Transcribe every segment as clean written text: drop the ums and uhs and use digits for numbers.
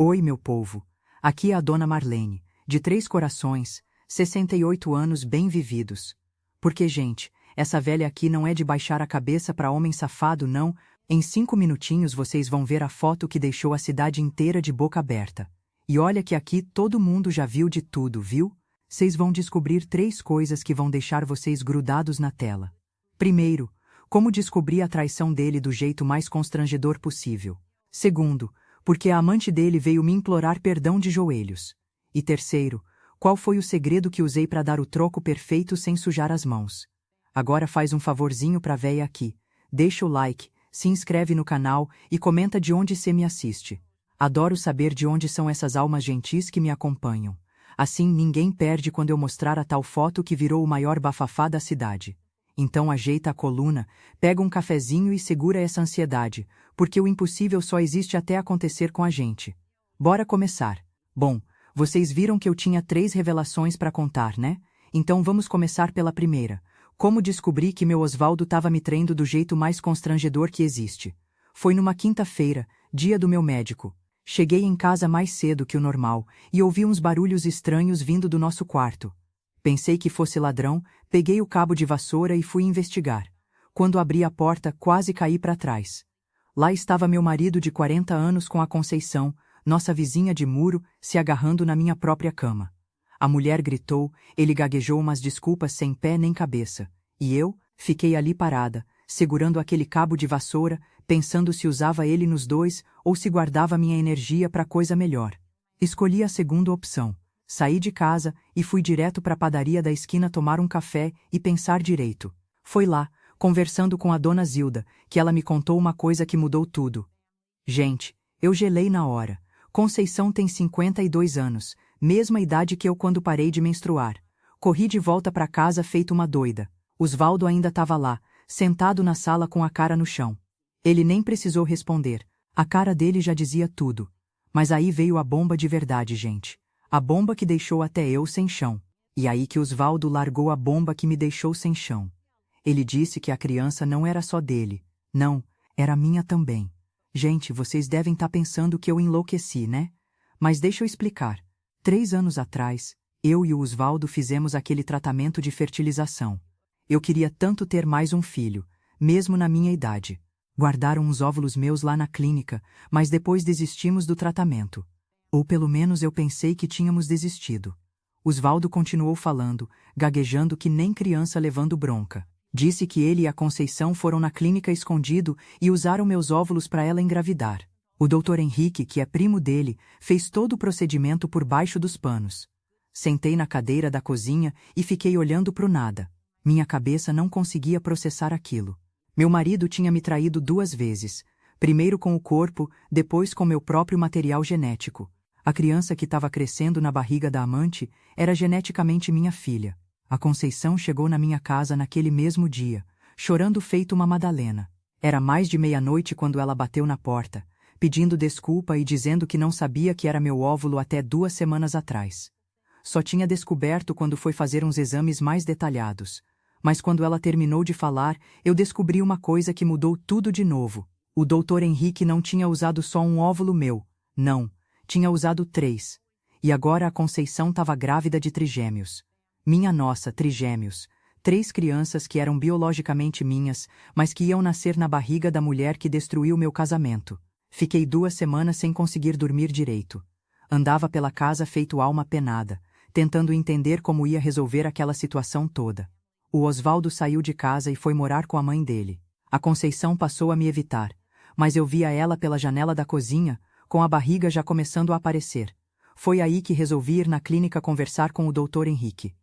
Oi, meu povo. Aqui é a Dona Marlene, de Três Corações, 68 anos bem vividos. Porque, gente, essa velha aqui não é de baixar a cabeça pra homem safado, não. Em 5 minutinhos vocês vão ver a foto que deixou a cidade inteira de boca aberta. E olha que aqui todo mundo já viu de tudo, viu? Vocês vão descobrir 3 coisas que vão deixar vocês grudados na tela. Primeiro, como descobrir a traição dele do jeito mais constrangedor possível. Segundo, porque a amante dele veio me implorar perdão de joelhos. E terceiro, qual foi o segredo que usei para dar o troco perfeito sem sujar as mãos. Agora faz um favorzinho pra véia aqui. Deixa o like, se inscreve no canal e comenta de onde cê me assiste. Adoro saber de onde são essas almas gentis que me acompanham. Assim ninguém perde quando eu mostrar a tal foto que virou o maior bafafá da cidade. Então ajeita a coluna, pega um cafezinho e segura essa ansiedade, porque o impossível só existe até acontecer com a gente. Bora começar. Bom, vocês viram que eu tinha 3 revelações para contar, né? Então vamos começar pela primeira. Como descobri que meu Osvaldo estava me traindo do jeito mais constrangedor que existe. Foi numa quinta-feira, dia do meu médico. Cheguei em casa mais cedo que o normal e ouvi uns barulhos estranhos vindo do nosso quarto. Pensei que fosse ladrão, peguei o cabo de vassoura e fui investigar. Quando abri a porta, quase caí para trás. Lá estava meu marido de 40 anos com a Conceição, nossa vizinha de muro, se agarrando na minha própria cama. A mulher gritou, ele gaguejou umas desculpas sem pé nem cabeça. E eu, fiquei ali parada, segurando aquele cabo de vassoura, pensando se usava ele nos dois ou se guardava minha energia para coisa melhor. Escolhi a segunda opção. Saí de casa e fui direto para a padaria da esquina tomar um café e pensar direito. Foi lá, conversando com a dona Zilda, que ela me contou uma coisa que mudou tudo. Gente, eu gelei na hora. Conceição tem 52 anos, mesma idade que eu quando parei de menstruar. Corri de volta para casa feito uma doida. Osvaldo ainda estava lá, sentado na sala com a cara no chão. Ele nem precisou responder. A cara dele já dizia tudo. Mas aí veio a bomba de verdade, gente. A bomba que deixou até eu sem chão. E aí que Osvaldo largou a bomba que me deixou sem chão. Ele disse que a criança não era só dele. Não, era minha também. Gente, vocês devem estar pensando que eu enlouqueci, né? Mas deixa eu explicar. 3 anos atrás, eu e o Osvaldo fizemos aquele tratamento de fertilização. Eu queria tanto ter mais um filho, mesmo na minha idade. Guardaram uns óvulos meus lá na clínica, mas depois desistimos do tratamento. Ou pelo menos eu pensei que tínhamos desistido. Osvaldo continuou falando, gaguejando que nem criança levando bronca. Disse que ele e a Conceição foram na clínica escondido e usaram meus óvulos para ela engravidar. O Dr. Henrique, que é primo dele, fez todo o procedimento por baixo dos panos. Sentei na cadeira da cozinha e fiquei olhando pro nada. Minha cabeça não conseguia processar aquilo. Meu marido tinha me traído 2 vezes. Primeiro com o corpo, depois com meu próprio material genético. A criança que estava crescendo na barriga da amante era geneticamente minha filha. A Conceição chegou na minha casa naquele mesmo dia, chorando feito uma Madalena. Era mais de meia-noite quando ela bateu na porta, pedindo desculpa e dizendo que não sabia que era meu óvulo até 2 semanas atrás. Só tinha descoberto quando foi fazer uns exames mais detalhados. Mas quando ela terminou de falar, eu descobri uma coisa que mudou tudo de novo. O Dr. Henrique não tinha usado só um óvulo meu. Não. Tinha usado 3. E agora a Conceição estava grávida de trigêmeos. Minha nossa, trigêmeos. 3 crianças que eram biologicamente minhas, mas que iam nascer na barriga da mulher que destruiu meu casamento. Fiquei 2 semanas sem conseguir dormir direito. Andava pela casa feito alma penada, tentando entender como ia resolver aquela situação toda. O Osvaldo saiu de casa e foi morar com a mãe dele. A Conceição passou a me evitar, mas eu via ela pela janela da cozinha, com a barriga já começando a aparecer. Foi aí que resolvi ir na clínica conversar com o Dr. Henrique.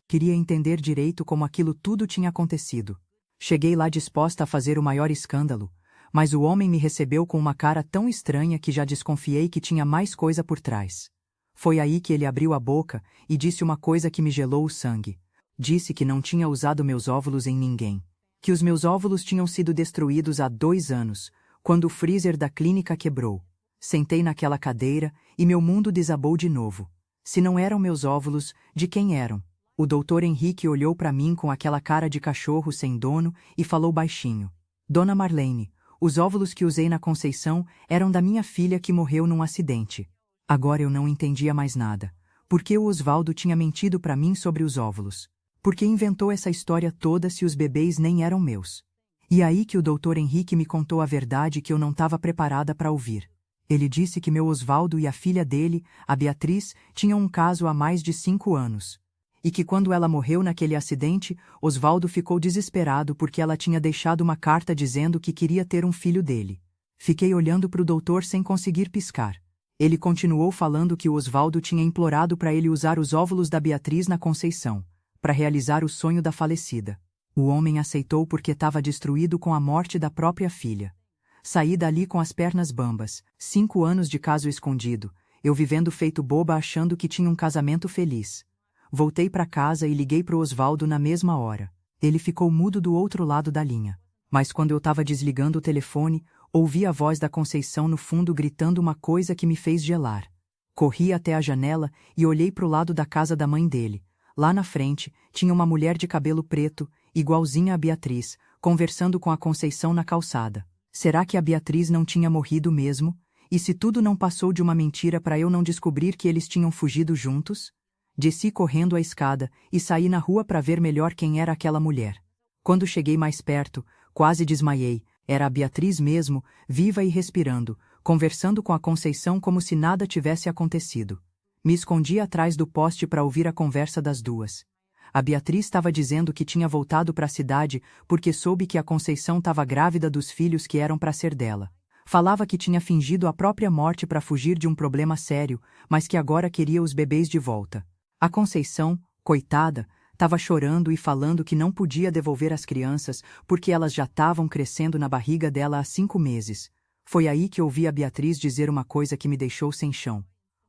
Queria entender direito como aquilo tudo tinha acontecido. Cheguei lá disposta a fazer o maior escândalo, mas o homem me recebeu com uma cara tão estranha que já desconfiei que tinha mais coisa por trás. Foi aí que ele abriu a boca e disse uma coisa que me gelou o sangue. Disse que não tinha usado meus óvulos em ninguém. Que os meus óvulos tinham sido destruídos há 2 anos, quando o freezer da clínica quebrou. Sentei naquela cadeira e meu mundo desabou de novo. Se não eram meus óvulos, de quem eram? O Dr. Henrique olhou para mim com aquela cara de cachorro sem dono e falou baixinho. Dona Marlene, os óvulos que usei na Conceição eram da minha filha que morreu num acidente. Agora eu não entendia mais nada. Por que o Osvaldo tinha mentido para mim sobre os óvulos? Por que inventou essa história toda se os bebês nem eram meus? E aí que o Dr. Henrique me contou a verdade que eu não estava preparada para ouvir. Ele disse que meu Osvaldo e a filha dele, a Beatriz, tinham um caso há mais de 5 anos. E que quando ela morreu naquele acidente, Osvaldo ficou desesperado porque ela tinha deixado uma carta dizendo que queria ter um filho dele. Fiquei olhando para o doutor sem conseguir piscar. Ele continuou falando que o Osvaldo tinha implorado para ele usar os óvulos da Beatriz na Conceição, para realizar o sonho da falecida. O homem aceitou porque estava destruído com a morte da própria filha. Saí dali com as pernas bambas, 5 anos de caso escondido, eu vivendo feito boba achando que tinha um casamento feliz. Voltei para casa e liguei pro Osvaldo na mesma hora. Ele ficou mudo do outro lado da linha. Mas quando eu estava desligando o telefone, ouvi a voz da Conceição no fundo gritando uma coisa que me fez gelar. Corri até a janela e olhei pro lado da casa da mãe dele. Lá na frente, tinha uma mulher de cabelo preto, igualzinha a Beatriz, conversando com a Conceição na calçada. Será que a Beatriz não tinha morrido mesmo? E se tudo não passou de uma mentira para eu não descobrir que eles tinham fugido juntos? Desci correndo a escada e saí na rua para ver melhor quem era aquela mulher. Quando cheguei mais perto, quase desmaiei. Era a Beatriz mesmo, viva e respirando, conversando com a Conceição como se nada tivesse acontecido. Me escondi atrás do poste para ouvir a conversa das duas. A Beatriz estava dizendo que tinha voltado para a cidade porque soube que a Conceição estava grávida dos filhos que eram para ser dela. Falava que tinha fingido a própria morte para fugir de um problema sério, mas que agora queria os bebês de volta. A Conceição, coitada, estava chorando e falando que não podia devolver as crianças porque elas já estavam crescendo na barriga dela há 5 meses. Foi aí que ouvi a Beatriz dizer uma coisa que me deixou sem chão.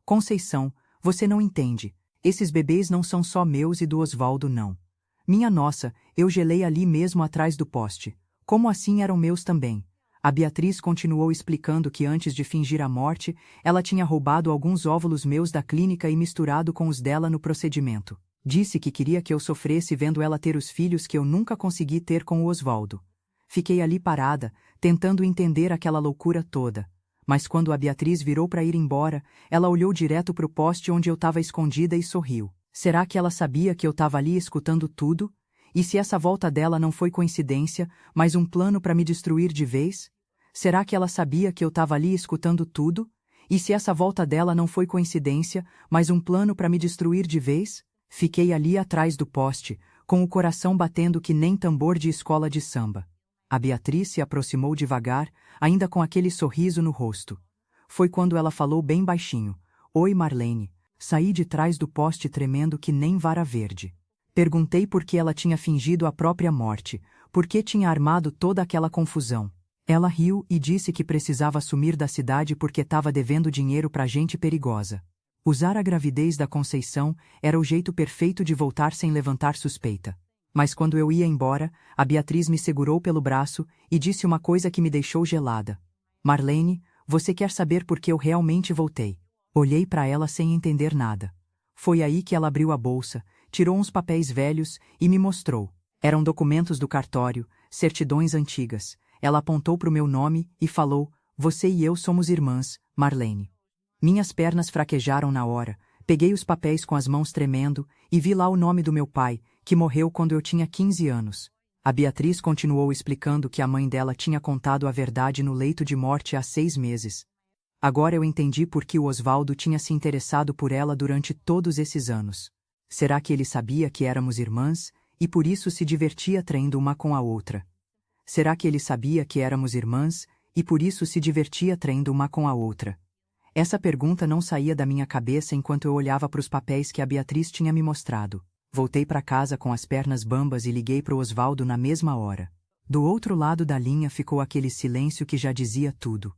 Conceição, você não entende. Esses bebês não são só meus e do Osvaldo não. Minha nossa, eu gelei ali mesmo atrás do poste. Como assim eram meus também? A Beatriz continuou explicando que antes de fingir a morte, ela tinha roubado alguns óvulos meus da clínica e misturado com os dela no procedimento. Disse que queria que eu sofresse vendo ela ter os filhos que eu nunca consegui ter com o Osvaldo. Fiquei ali parada, tentando entender aquela loucura toda. Mas quando a Beatriz virou para ir embora, ela olhou direto para o poste onde eu estava escondida e sorriu. Será que ela sabia que eu estava ali escutando tudo? E se essa volta dela não foi coincidência, mas um plano para me destruir de vez? Será que ela sabia que eu estava ali escutando tudo? E se essa volta dela não foi coincidência, mas um plano para me destruir de vez? Fiquei ali atrás do poste, com o coração batendo que nem tambor de escola de samba. A Beatriz se aproximou devagar, ainda com aquele sorriso no rosto. Foi quando ela falou bem baixinho. Oi, Marlene. Saí de trás do poste tremendo que nem vara verde. Perguntei por que ela tinha fingido a própria morte, por que tinha armado toda aquela confusão. Ela riu e disse que precisava sumir da cidade porque estava devendo dinheiro pra gente perigosa. Usar a gravidez da Conceição era o jeito perfeito de voltar sem levantar suspeita. Mas quando eu ia embora, a Beatriz me segurou pelo braço e disse uma coisa que me deixou gelada. Marlene, você quer saber por que eu realmente voltei? Olhei para ela sem entender nada. Foi aí que ela abriu a bolsa, tirou uns papéis velhos e me mostrou. Eram documentos do cartório, certidões antigas. Ela apontou para o meu nome e falou, você e eu somos irmãs, Marlene. Minhas pernas fraquejaram na hora, peguei os papéis com as mãos tremendo e vi lá o nome do meu pai, que morreu quando eu tinha 15 anos. A Beatriz continuou explicando que a mãe dela tinha contado a verdade no leito de morte há 6 meses. Agora eu entendi por que o Osvaldo tinha se interessado por ela durante todos esses anos. Será que ele sabia que éramos irmãs e por isso se divertia traindo uma com a outra? Será que ele sabia que éramos irmãs e por isso se divertia traindo uma com a outra? Essa pergunta não saía da minha cabeça enquanto eu olhava para os papéis que a Beatriz tinha me mostrado. Voltei para casa com as pernas bambas e liguei para o Osvaldo na mesma hora. Do outro lado da linha ficou aquele silêncio que já dizia tudo.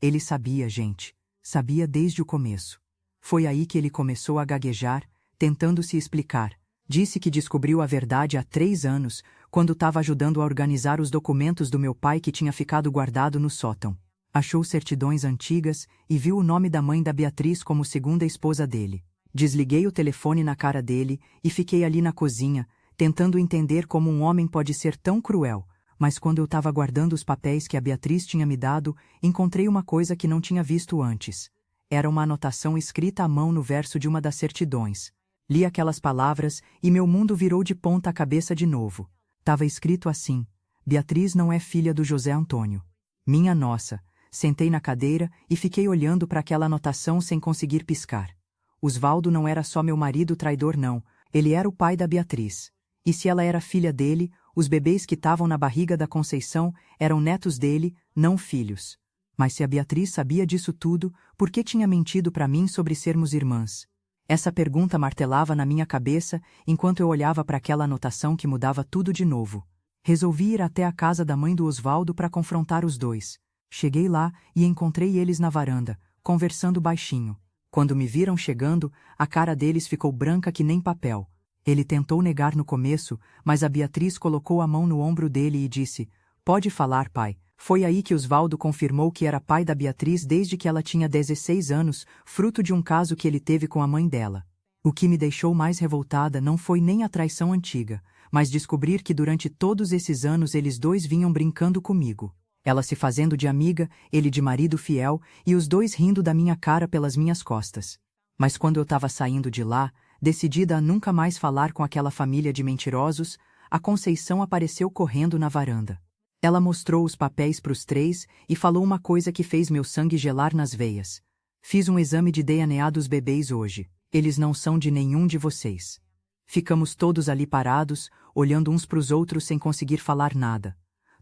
Ele sabia, gente. Sabia desde o começo. Foi aí que ele começou a gaguejar, tentando se explicar. Disse que descobriu a verdade há 3 anos, quando estava ajudando a organizar os documentos do meu pai que tinha ficado guardado no sótão. Achou certidões antigas e viu o nome da mãe da Beatriz como segunda esposa dele. Desliguei o telefone na cara dele e fiquei ali na cozinha, tentando entender como um homem pode ser tão cruel, mas quando eu estava guardando os papéis que a Beatriz tinha me dado, encontrei uma coisa que não tinha visto antes. Era uma anotação escrita à mão no verso de uma das certidões. Li aquelas palavras e meu mundo virou de ponta cabeça de novo. Tava escrito assim: Beatriz não é filha do José Antônio. Minha nossa, sentei na cadeira e fiquei olhando para aquela anotação sem conseguir piscar. Osvaldo não era só meu marido traidor não, ele era o pai da Beatriz. E se ela era filha dele, os bebês que estavam na barriga da Conceição eram netos dele, não filhos. Mas se a Beatriz sabia disso tudo, por que tinha mentido para mim sobre sermos irmãs? Essa pergunta martelava na minha cabeça enquanto eu olhava para aquela anotação que mudava tudo de novo. Resolvi ir até a casa da mãe do Osvaldo para confrontar os dois. Cheguei lá e encontrei eles na varanda, conversando baixinho. Quando me viram chegando, a cara deles ficou branca que nem papel. Ele tentou negar no começo, mas a Beatriz colocou a mão no ombro dele e disse: Pode falar, pai. Foi aí que Osvaldo confirmou que era pai da Beatriz desde que ela tinha 16 anos, fruto de um caso que ele teve com a mãe dela. O que me deixou mais revoltada não foi nem a traição antiga, mas descobrir que durante todos esses anos eles dois vinham brincando comigo. Ela se fazendo de amiga, ele de marido fiel, e os dois rindo da minha cara pelas minhas costas. Mas quando eu estava saindo de lá, decidida a nunca mais falar com aquela família de mentirosos, a Conceição apareceu correndo na varanda. Ela mostrou os papéis para os três e falou uma coisa que fez meu sangue gelar nas veias. Fiz um exame de DNA dos bebês hoje. Eles não são de nenhum de vocês. Ficamos todos ali parados, olhando uns para os outros sem conseguir falar nada.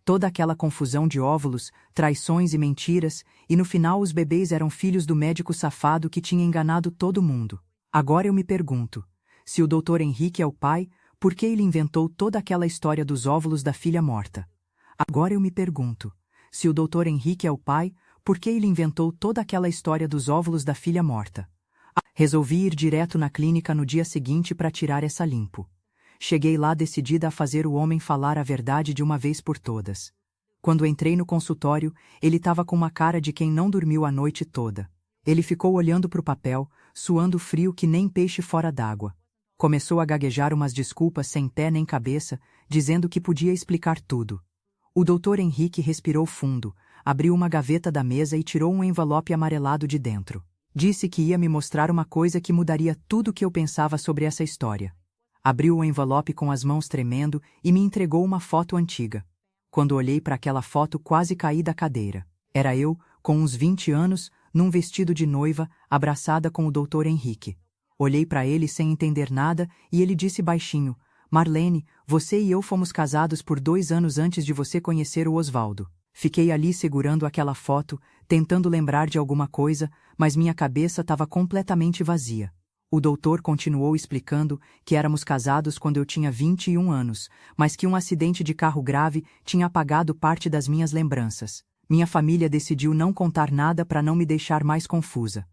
Toda aquela confusão de óvulos, traições e mentiras, e no final os bebês eram filhos do médico safado que tinha enganado todo mundo. Agora eu me pergunto, se o Dr. Henrique é o pai, por que ele inventou toda aquela história dos óvulos da filha morta? Agora eu me pergunto, se o Dr. Henrique é o pai, por que ele inventou toda aquela história dos óvulos da filha morta? Resolvi ir direto na clínica no dia seguinte para tirar essa limpo. Cheguei lá decidida a fazer o homem falar a verdade de uma vez por todas. Quando entrei no consultório, ele estava com uma cara de quem não dormiu a noite toda. Ele ficou olhando para o papel, suando frio que nem peixe fora d'água. Começou a gaguejar umas desculpas sem pé nem cabeça, dizendo que podia explicar tudo. O Dr. Henrique respirou fundo, abriu uma gaveta da mesa e tirou um envelope amarelado de dentro. Disse que ia me mostrar uma coisa que mudaria tudo o que eu pensava sobre essa história. Abriu o envelope com as mãos tremendo e me entregou uma foto antiga. Quando olhei para aquela foto, quase caí da cadeira. Era eu, com uns 20 anos, num vestido de noiva, abraçada com o Dr. Henrique. Olhei para ele sem entender nada e ele disse baixinho: Marlene, você e eu fomos casados por 2 anos antes de você conhecer o Osvaldo. Fiquei ali segurando aquela foto, tentando lembrar de alguma coisa, mas minha cabeça estava completamente vazia. O doutor continuou explicando que éramos casados quando eu tinha 21 anos, mas que um acidente de carro grave tinha apagado parte das minhas lembranças. Minha família decidiu não contar nada para não me deixar mais confusa.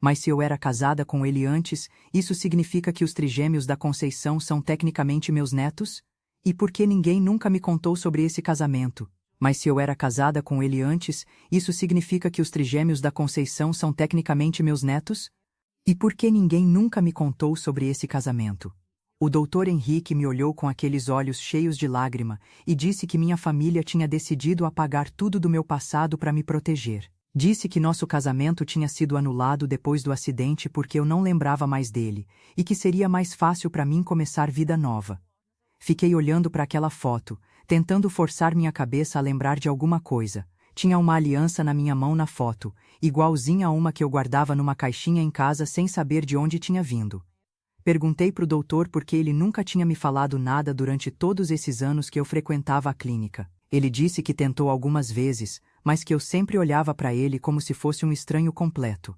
Mas se eu era casada com ele antes, isso significa que os trigêmeos da Conceição são tecnicamente meus netos? E por que ninguém nunca me contou sobre esse casamento? Mas se eu era casada com ele antes, isso significa que os trigêmeos da Conceição são tecnicamente meus netos? E por que ninguém nunca me contou sobre esse casamento? O Dr. Henrique me olhou com aqueles olhos cheios de lágrima e disse que minha família tinha decidido apagar tudo do meu passado para me proteger. Disse que nosso casamento tinha sido anulado depois do acidente porque eu não lembrava mais dele, e que seria mais fácil para mim começar vida nova. Fiquei olhando para aquela foto, tentando forçar minha cabeça a lembrar de alguma coisa. Tinha uma aliança na minha mão na foto, igualzinha a uma que eu guardava numa caixinha em casa sem saber de onde tinha vindo. Perguntei pro doutor por que ele nunca tinha me falado nada durante todos esses anos que eu frequentava a clínica. Ele disse que tentou algumas vezes, mas que eu sempre olhava para ele como se fosse um estranho completo.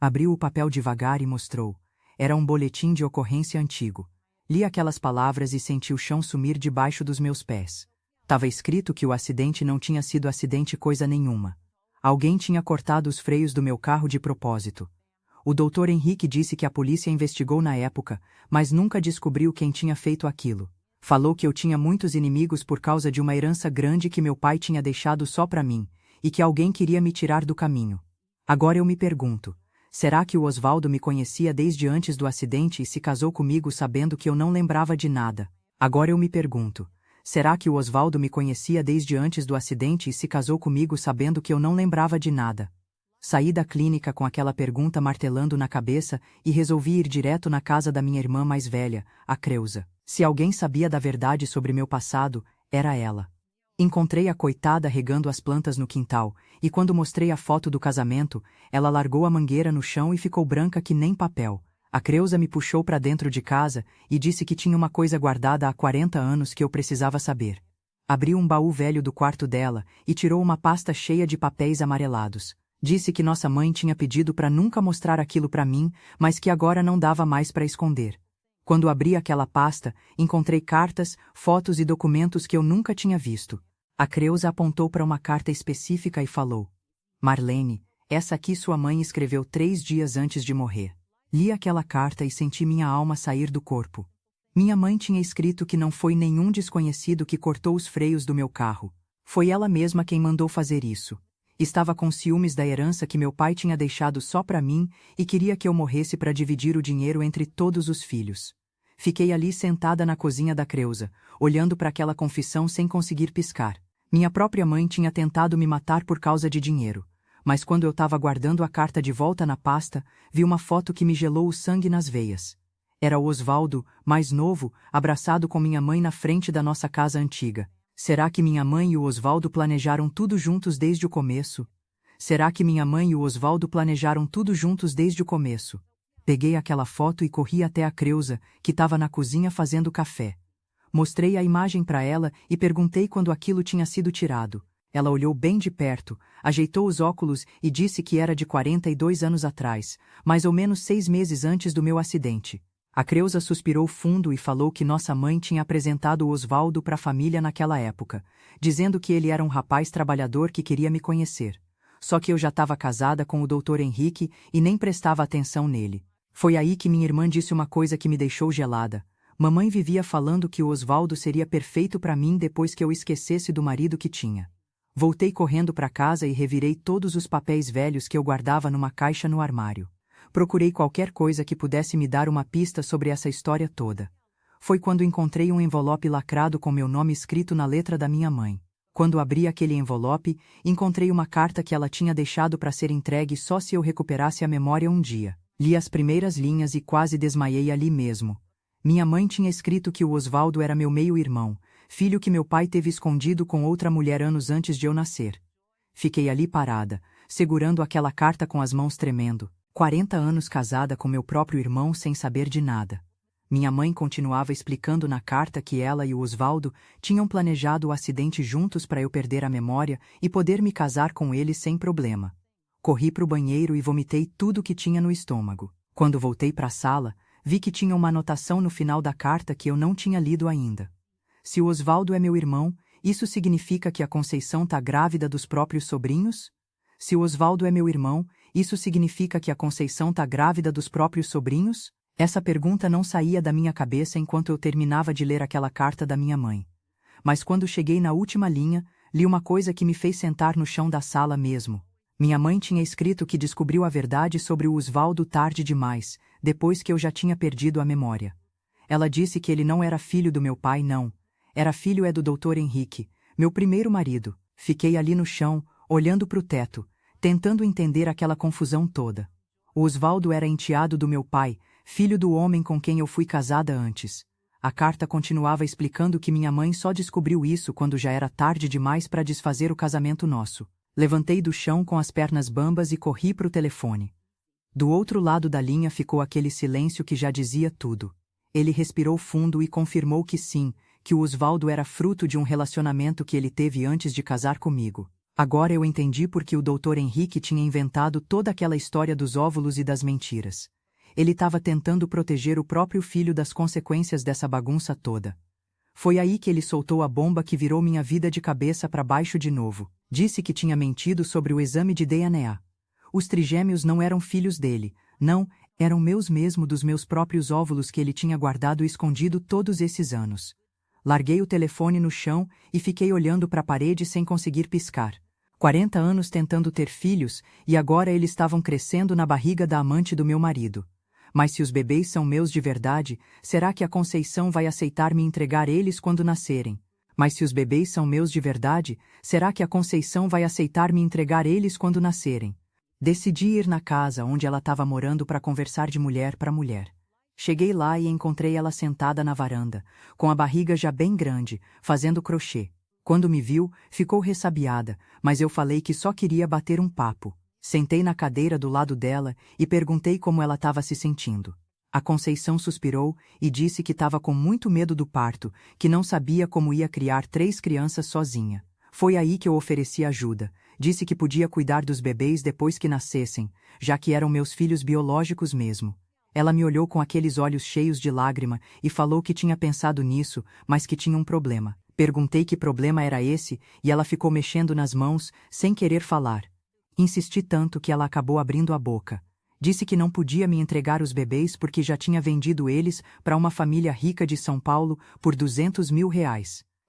Abriu o papel devagar e mostrou. Era um boletim de ocorrência antigo. Li aquelas palavras e senti o chão sumir debaixo dos meus pés. Tava escrito que o acidente não tinha sido acidente coisa nenhuma. Alguém tinha cortado os freios do meu carro de propósito. O Dr. Henrique disse que a polícia investigou na época, mas nunca descobriu quem tinha feito aquilo. Falou que eu tinha muitos inimigos por causa de uma herança grande que meu pai tinha deixado só para mim, e que alguém queria me tirar do caminho. Agora eu me pergunto, será que o Osvaldo me conhecia desde antes do acidente e se casou comigo sabendo que eu não lembrava de nada? Agora eu me pergunto, será que o Osvaldo me conhecia desde antes do acidente e se casou comigo sabendo que eu não lembrava de nada? Saí da clínica com aquela pergunta martelando na cabeça e resolvi ir direto na casa da minha irmã mais velha, a Creusa. Se alguém sabia da verdade sobre meu passado, era ela. Encontrei a coitada regando as plantas no quintal, e quando mostrei a foto do casamento, ela largou a mangueira no chão e ficou branca que nem papel. A Creusa me puxou para dentro de casa e disse que tinha uma coisa guardada há 40 anos que eu precisava saber. Abriu um baú velho do quarto dela e tirou uma pasta cheia de papéis amarelados. Disse que nossa mãe tinha pedido para nunca mostrar aquilo para mim, mas que agora não dava mais para esconder. Quando abri aquela pasta, encontrei cartas, fotos e documentos que eu nunca tinha visto. A Creusa apontou para uma carta específica e falou: Marlene, essa aqui sua mãe escreveu 3 dias antes de morrer. Li aquela carta e senti minha alma sair do corpo. Minha mãe tinha escrito que não foi nenhum desconhecido que cortou os freios do meu carro. Foi ela mesma quem mandou fazer isso. Estava com ciúmes da herança que meu pai tinha deixado só para mim e queria que eu morresse para dividir o dinheiro entre todos os filhos. Fiquei ali sentada na cozinha da Creusa, olhando para aquela confissão sem conseguir piscar. Minha própria mãe tinha tentado me matar por causa de dinheiro. Mas quando eu estava guardando a carta de volta na pasta, vi uma foto que me gelou o sangue nas veias. Era o Osvaldo, mais novo, abraçado com minha mãe na frente da nossa casa antiga. Será que minha mãe e o Osvaldo planejaram tudo juntos desde o começo? Será que minha mãe e o Osvaldo planejaram tudo juntos desde o começo? Peguei aquela foto e corri até a Creusa, que estava na cozinha fazendo café. Mostrei a imagem para ela e perguntei quando aquilo tinha sido tirado. Ela olhou bem de perto, ajeitou os óculos e disse que era de 42 anos atrás, mais ou menos 6 meses antes do meu acidente. A Creusa suspirou fundo e falou que nossa mãe tinha apresentado o Osvaldo para a família naquela época, dizendo que ele era um rapaz trabalhador que queria me conhecer. Só que eu já estava casada com o Dr. Henrique e nem prestava atenção nele. Foi aí que minha irmã disse uma coisa que me deixou gelada. Mamãe vivia falando que o Osvaldo seria perfeito para mim depois que eu esquecesse do marido que tinha. Voltei correndo para casa e revirei todos os papéis velhos que eu guardava numa caixa no armário. Procurei qualquer coisa que pudesse me dar uma pista sobre essa história toda. Foi quando encontrei um envelope lacrado com meu nome escrito na letra da minha mãe. Quando abri aquele envelope, encontrei uma carta que ela tinha deixado para ser entregue só se eu recuperasse a memória um dia. Li as primeiras linhas e quase desmaiei ali mesmo. Minha mãe tinha escrito que o Osvaldo era meu meio-irmão, filho que meu pai teve escondido com outra mulher anos antes de eu nascer. Fiquei ali parada, segurando aquela carta com as mãos tremendo. 40 anos casada com meu próprio irmão sem saber de nada. Minha mãe continuava explicando na carta que ela e o Osvaldo tinham planejado o acidente juntos para eu perder a memória e poder me casar com ele sem problema. Corri para o banheiro e vomitei tudo que tinha no estômago. Quando voltei para a sala, vi que tinha uma anotação no final da carta que eu não tinha lido ainda. Se o Osvaldo é meu irmão, isso significa que a Conceição tá grávida dos próprios sobrinhos? Se o Osvaldo é meu irmão, isso significa que a Conceição tá grávida dos próprios sobrinhos? Essa pergunta não saía da minha cabeça enquanto eu terminava de ler aquela carta da minha mãe. Mas quando cheguei na última linha, li uma coisa que me fez sentar no chão da sala mesmo. Minha mãe tinha escrito que descobriu a verdade sobre o Osvaldo tarde demais, depois que eu já tinha perdido a memória. Ela disse que ele não era filho do meu pai, não. Era filho do Dr. Henrique, meu primeiro marido. Fiquei ali no chão, olhando para o teto, tentando entender aquela confusão toda. O Osvaldo era enteado do meu pai, filho do homem com quem eu fui casada antes. A carta continuava explicando que minha mãe só descobriu isso quando já era tarde demais para desfazer o casamento nosso. Levantei do chão com as pernas bambas e corri para o telefone. Do outro lado da linha ficou aquele silêncio que já dizia tudo. Ele respirou fundo e confirmou que sim, que o Osvaldo era fruto de um relacionamento que ele teve antes de casar comigo. Agora eu entendi por que o Dr. Henrique tinha inventado toda aquela história dos óvulos e das mentiras. Ele estava tentando proteger o próprio filho das consequências dessa bagunça toda. Foi aí que ele soltou a bomba que virou minha vida de cabeça para baixo de novo. Disse que tinha mentido sobre o exame de DNA. Os trigêmeos não eram filhos dele, não, eram meus mesmo dos meus próprios óvulos que ele tinha guardado e escondido todos esses anos. Larguei o telefone no chão e fiquei olhando para a parede sem conseguir piscar. 40 anos tentando ter filhos e agora eles estavam crescendo na barriga da amante do meu marido. Mas se os bebês são meus de verdade, será que a Conceição vai aceitar me entregar eles quando nascerem? Mas se os bebês são meus de verdade, será que a Conceição vai aceitar me entregar eles quando nascerem? Decidi ir na casa onde ela estava morando para conversar de mulher para mulher. Cheguei lá e encontrei ela sentada na varanda, com a barriga já bem grande, fazendo crochê. Quando me viu, ficou ressabiada, mas eu falei que só queria bater um papo. Sentei na cadeira do lado dela e perguntei como ela estava se sentindo. A Conceição suspirou e disse que estava com muito medo do parto, que não sabia como ia criar 3 crianças sozinha. Foi aí que eu ofereci ajuda. Disse que podia cuidar dos bebês depois que nascessem, já que eram meus filhos biológicos mesmo. Ela me olhou com aqueles olhos cheios de lágrima e falou que tinha pensado nisso, mas que tinha um problema. Perguntei que problema era esse e ela ficou mexendo nas mãos, sem querer falar. Insisti tanto que ela acabou abrindo a boca. Disse que não podia me entregar os bebês porque já tinha vendido eles para uma família rica de São Paulo por R$200 mil.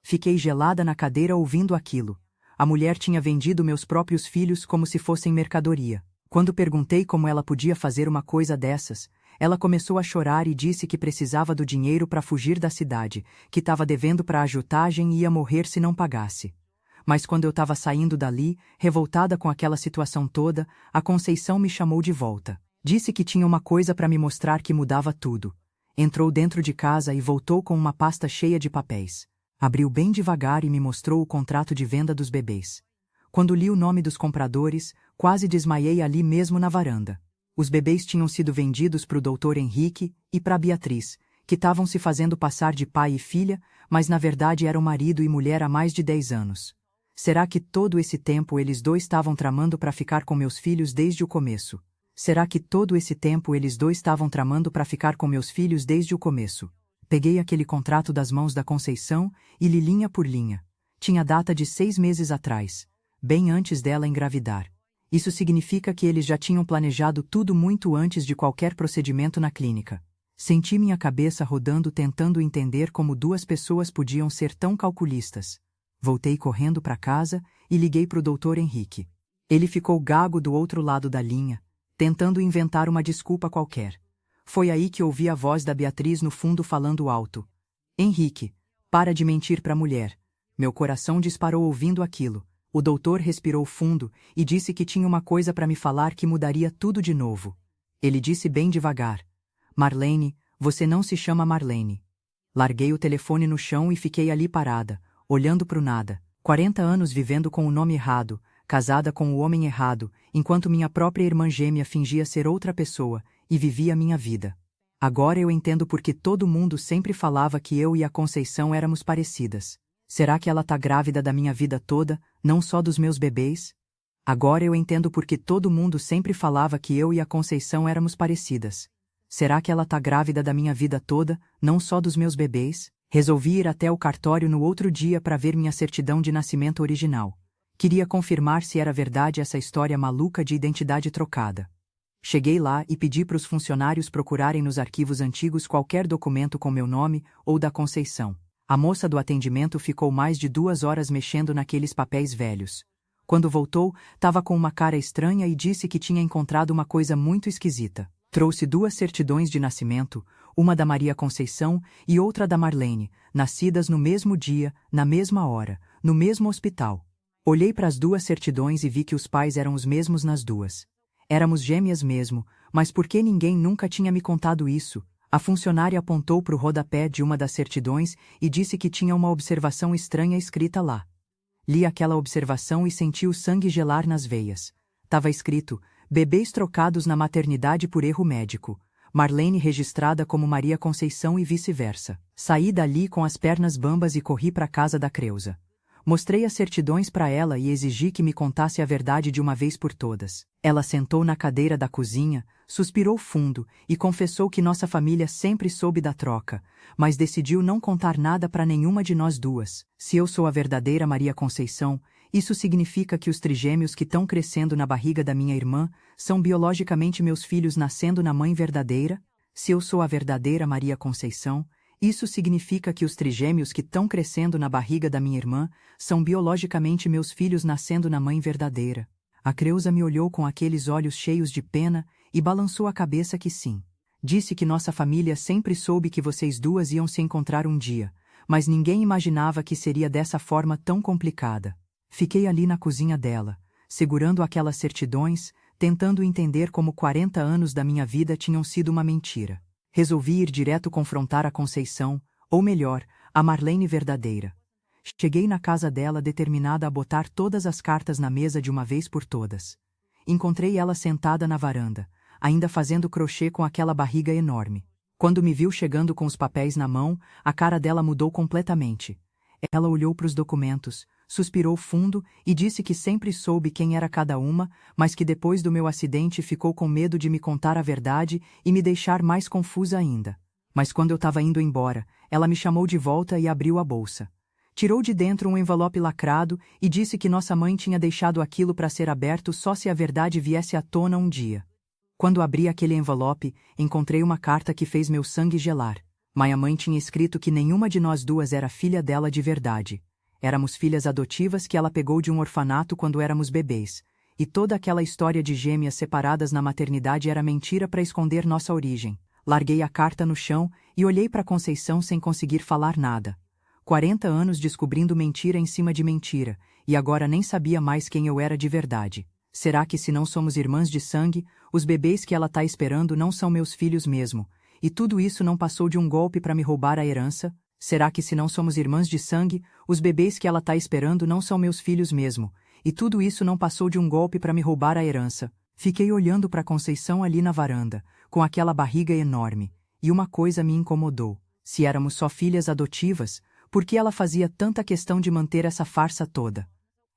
Fiquei gelada na cadeira ouvindo aquilo. A mulher tinha vendido meus próprios filhos como se fossem mercadoria. Quando perguntei como ela podia fazer uma coisa dessas, ela começou a chorar e disse que precisava do dinheiro para fugir da cidade, que estava devendo para a ajuntagem e ia morrer se não pagasse. Mas quando eu estava saindo dali, revoltada com aquela situação toda, a Conceição me chamou de volta. Disse que tinha uma coisa para me mostrar que mudava tudo. Entrou dentro de casa e voltou com uma pasta cheia de papéis. Abriu bem devagar e me mostrou o contrato de venda dos bebês. Quando li o nome dos compradores, quase desmaiei ali mesmo na varanda. Os bebês tinham sido vendidos para o Dr. Henrique e para a Beatriz, que estavam se fazendo passar de pai e filha, mas na verdade eram marido e mulher há mais de 10 anos. Será que todo esse tempo eles dois estavam tramando para ficar com meus filhos desde o começo? Será que todo esse tempo eles dois estavam tramando para ficar com meus filhos desde o começo? Peguei aquele contrato das mãos da Conceição e li linha por linha. Tinha data de 6 meses atrás, bem antes dela engravidar. Isso significa que eles já tinham planejado tudo muito antes de qualquer procedimento na clínica. Senti minha cabeça rodando tentando entender como 2 pessoas podiam ser tão calculistas. Voltei correndo para casa e liguei para o Dr. Henrique. Ele ficou gago do outro lado da linha, tentando inventar uma desculpa qualquer. Foi aí que ouvi a voz da Beatriz no fundo falando alto. Henrique, para de mentir para a mulher. Meu coração disparou ouvindo aquilo. O doutor respirou fundo e disse que tinha uma coisa para me falar que mudaria tudo de novo. Ele disse bem devagar. Marlene, você não se chama Marlene. Larguei o telefone no chão e fiquei ali parada, olhando para o nada. 40 anos vivendo com o nome errado, casada com o homem errado, enquanto minha própria irmã gêmea fingia ser outra pessoa e vivia minha vida. Agora eu entendo porque todo mundo sempre falava que eu e a Conceição éramos parecidas. Será que ela tá grávida da minha vida toda, não só dos meus bebês? Agora eu entendo porque todo mundo sempre falava que eu e a Conceição éramos parecidas. Será que ela tá grávida da minha vida toda, não só dos meus bebês? Resolvi ir até o cartório no outro dia para ver minha certidão de nascimento original. Queria confirmar se era verdade essa história maluca de identidade trocada. Cheguei lá e pedi para os funcionários procurarem nos arquivos antigos qualquer documento com meu nome ou da Conceição. A moça do atendimento ficou mais de 2 horas mexendo naqueles papéis velhos. Quando voltou, estava com uma cara estranha e disse que tinha encontrado uma coisa muito esquisita. Trouxe 2 certidões de nascimento, uma da Maria Conceição e outra da Marlene, nascidas no mesmo dia, na mesma hora, no mesmo hospital. Olhei para as 2 certidões e vi que os pais eram os mesmos nas 2. Éramos gêmeas mesmo, mas por que ninguém nunca tinha me contado isso? A funcionária apontou para o rodapé de uma das certidões e disse que tinha uma observação estranha escrita lá. Li aquela observação e senti o sangue gelar nas veias. Tava escrito: bebês trocados na maternidade por erro médico. Marlene registrada como Maria Conceição e vice-versa. Saí dali com as pernas bambas e corri para a casa da Creuza. Mostrei as certidões para ela e exigi que me contasse a verdade de uma vez por todas. Ela sentou na cadeira da cozinha, suspirou fundo e confessou que nossa família sempre soube da troca, mas decidiu não contar nada para nenhuma de nós 2. Se eu sou a verdadeira Maria Conceição, isso significa que os trigêmeos que estão crescendo na barriga da minha irmã são biologicamente meus filhos nascendo na mãe verdadeira? Se eu sou a verdadeira Maria Conceição, isso significa que os trigêmeos que estão crescendo na barriga da minha irmã são biologicamente meus filhos nascendo na mãe verdadeira. A Creuza me olhou com aqueles olhos cheios de pena e balançou a cabeça que sim. Disse que nossa família sempre soube que vocês 2 iam se encontrar um dia, mas ninguém imaginava que seria dessa forma tão complicada. Fiquei ali na cozinha dela, segurando aquelas certidões, tentando entender como 40 anos da minha vida tinham sido uma mentira. Resolvi ir direto confrontar a Conceição, ou melhor, a Marlene verdadeira. Cheguei na casa dela determinada a botar todas as cartas na mesa de uma vez por todas. Encontrei ela sentada na varanda, ainda fazendo crochê com aquela barriga enorme. Quando me viu chegando com os papéis na mão, a cara dela mudou completamente. Ela olhou para os documentos, suspirou fundo e disse que sempre soube quem era cada uma, mas que depois do meu acidente ficou com medo de me contar a verdade e me deixar mais confusa ainda. Mas quando eu estava indo embora, ela me chamou de volta e abriu a bolsa. Tirou de dentro um envelope lacrado e disse que nossa mãe tinha deixado aquilo para ser aberto só se a verdade viesse à tona um dia. Quando abri aquele envelope, encontrei uma carta que fez meu sangue gelar. Minha mãe tinha escrito que nenhuma de nós duas era filha dela de verdade. Éramos filhas adotivas que ela pegou de um orfanato quando éramos bebês. E toda aquela história de gêmeas separadas na maternidade era mentira para esconder nossa origem. Larguei a carta no chão e olhei para Conceição sem conseguir falar nada. 40 anos descobrindo mentira em cima de mentira, e agora nem sabia mais quem eu era de verdade. Será que se não somos irmãs de sangue, os bebês que ela tá esperando não são meus filhos mesmo? E tudo isso não passou de um golpe para me roubar a herança? Será que se não somos irmãs de sangue, os bebês que ela tá esperando não são meus filhos mesmo? E tudo isso não passou de um golpe para me roubar a herança? Fiquei olhando para Conceição ali na varanda, com aquela barriga enorme, e uma coisa me incomodou. Se éramos só filhas adotivas, por que ela fazia tanta questão de manter essa farsa toda?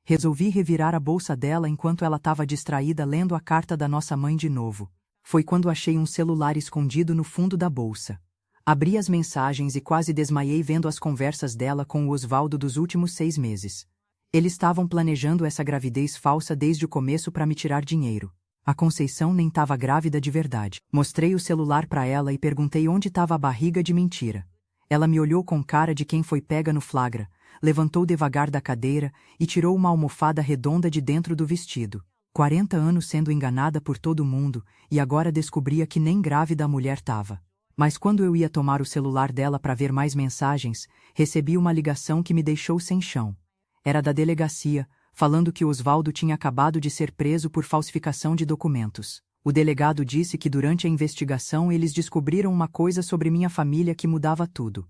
Resolvi revirar a bolsa dela enquanto ela estava distraída lendo a carta da nossa mãe de novo. Foi quando achei um celular escondido no fundo da bolsa. Abri as mensagens e quase desmaiei vendo as conversas dela com o Osvaldo dos últimos 6 meses. Eles estavam planejando essa gravidez falsa desde o começo para me tirar dinheiro. A Conceição nem estava grávida de verdade. Mostrei o celular para ela e perguntei onde estava a barriga de mentira. Ela me olhou com cara de quem foi pega no flagra, levantou devagar da cadeira e tirou uma almofada redonda de dentro do vestido. 40 anos sendo enganada por todo mundo, e agora descobria que nem grávida a mulher estava. Mas quando eu ia tomar o celular dela para ver mais mensagens, recebi uma ligação que me deixou sem chão. Era da delegacia, falando que Osvaldo tinha acabado de ser preso por falsificação de documentos. O delegado disse que durante a investigação eles descobriram uma coisa sobre minha família que mudava tudo.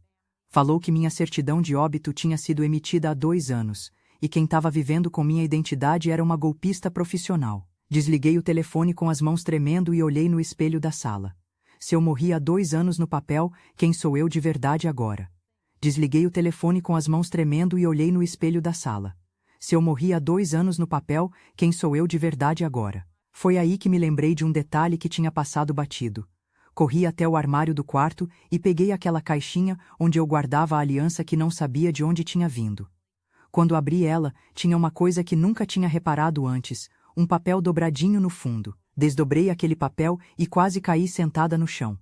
Falou que minha certidão de óbito tinha sido emitida há 2 anos, e quem estava vivendo com minha identidade era uma golpista profissional. Desliguei o telefone com as mãos tremendo e olhei no espelho da sala. Se eu morri há 2 anos no papel, quem sou eu de verdade agora? Desliguei o telefone com as mãos tremendo e olhei no espelho da sala. Se eu morri há 2 anos no papel, quem sou eu de verdade agora? Foi aí que me lembrei de um detalhe que tinha passado batido. Corri até o armário do quarto e peguei aquela caixinha onde eu guardava a aliança que não sabia de onde tinha vindo. Quando abri ela, tinha uma coisa que nunca tinha reparado antes, um papel dobradinho no fundo. Desdobrei aquele papel e quase caí sentada no chão.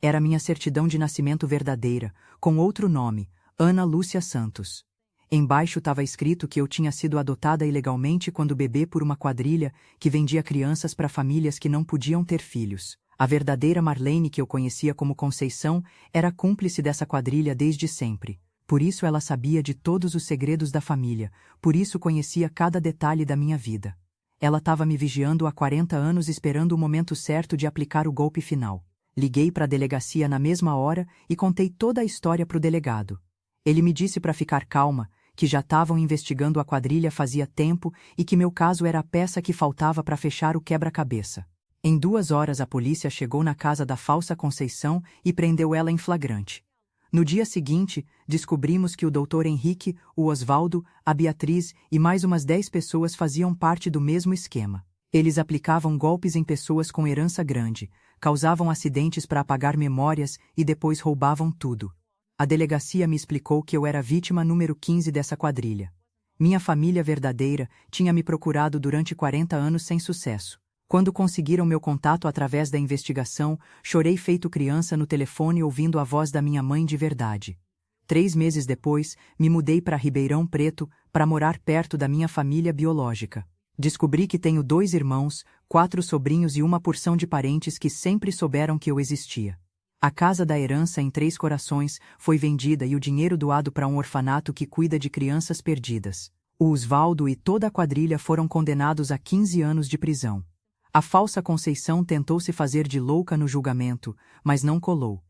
Era minha certidão de nascimento verdadeira, com outro nome, Ana Lúcia Santos. Embaixo estava escrito que eu tinha sido adotada ilegalmente quando bebê por uma quadrilha que vendia crianças para famílias que não podiam ter filhos. A verdadeira Marlene que eu conhecia como Conceição era cúmplice dessa quadrilha desde sempre. Por isso ela sabia de todos os segredos da família, por isso conhecia cada detalhe da minha vida. Ela estava me vigiando há 40 anos esperando o momento certo de aplicar o golpe final. Liguei para a delegacia na mesma hora e contei toda a história para o delegado. Ele me disse para ficar calma, que já estavam investigando a quadrilha fazia tempo e que meu caso era a peça que faltava para fechar o quebra-cabeça. Em 2 horas a polícia chegou na casa da falsa Conceição e prendeu ela em flagrante. No dia seguinte, descobrimos que o Dr. Henrique, o Osvaldo, a Beatriz e mais umas 10 pessoas faziam parte do mesmo esquema. Eles aplicavam golpes em pessoas com herança grande, causavam acidentes para apagar memórias e depois roubavam tudo. A delegacia me explicou que eu era a vítima número 15 dessa quadrilha. Minha família verdadeira tinha me procurado durante 40 anos sem sucesso. Quando conseguiram meu contato através da investigação, chorei feito criança no telefone ouvindo a voz da minha mãe de verdade. 3 meses depois, me mudei para Ribeirão Preto para morar perto da minha família biológica. Descobri que tenho 2 irmãos, 4 sobrinhos e uma porção de parentes que sempre souberam que eu existia. A casa da herança em 3 Corações foi vendida e o dinheiro doado para um orfanato que cuida de crianças perdidas. O Osvaldo e toda a quadrilha foram condenados a 15 anos de prisão. A falsa Conceição tentou se fazer de louca no julgamento, mas não colou.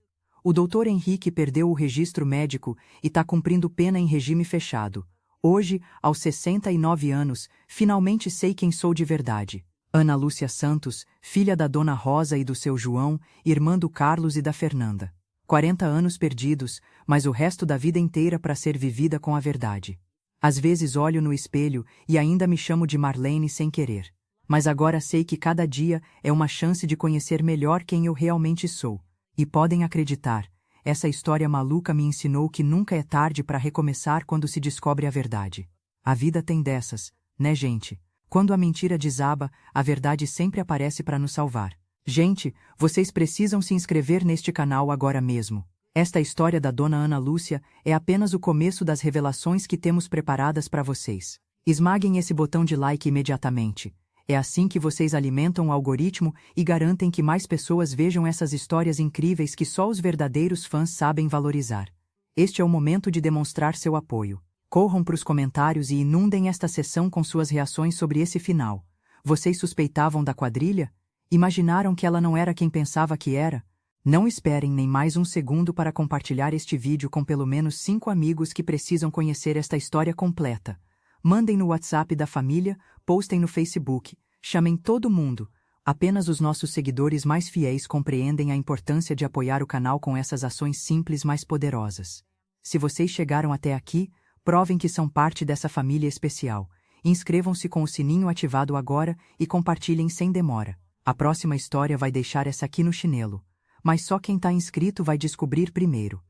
O doutor Henrique perdeu o registro médico e tá cumprindo pena em regime fechado. Hoje, aos 69 anos, finalmente sei quem sou de verdade. Ana Lúcia Santos, filha da Dona Rosa e do seu João, irmã do Carlos e da Fernanda. 40 anos perdidos, mas o resto da vida inteira para ser vivida com a verdade. Às vezes olho no espelho e ainda me chamo de Marlene sem querer. Mas agora sei que cada dia é uma chance de conhecer melhor quem eu realmente sou. E podem acreditar, essa história maluca me ensinou que nunca é tarde para recomeçar quando se descobre a verdade. A vida tem dessas, né, gente? Quando a mentira desaba, a verdade sempre aparece para nos salvar. Gente, vocês precisam se inscrever neste canal agora mesmo. Esta história da Dona Ana Lúcia é apenas o começo das revelações que temos preparadas para vocês. Esmaguem esse botão de like imediatamente. É assim que vocês alimentam o algoritmo e garantem que mais pessoas vejam essas histórias incríveis que só os verdadeiros fãs sabem valorizar. Este é o momento de demonstrar seu apoio. Corram para os comentários e inundem esta sessão com suas reações sobre esse final. Vocês suspeitavam da quadrilha? Imaginaram que ela não era quem pensava que era? Não esperem nem mais um segundo para compartilhar este vídeo com pelo menos 5 amigos que precisam conhecer esta história completa. Mandem no WhatsApp da família, postem no Facebook, chamem todo mundo. Apenas os nossos seguidores mais fiéis compreendem a importância de apoiar o canal com essas ações simples mais poderosas. Se vocês chegaram até aqui, provem que são parte dessa família especial. Inscrevam-se com o sininho ativado agora e compartilhem sem demora. A próxima história vai deixar essa aqui no chinelo. Mas só quem tá inscrito vai descobrir primeiro.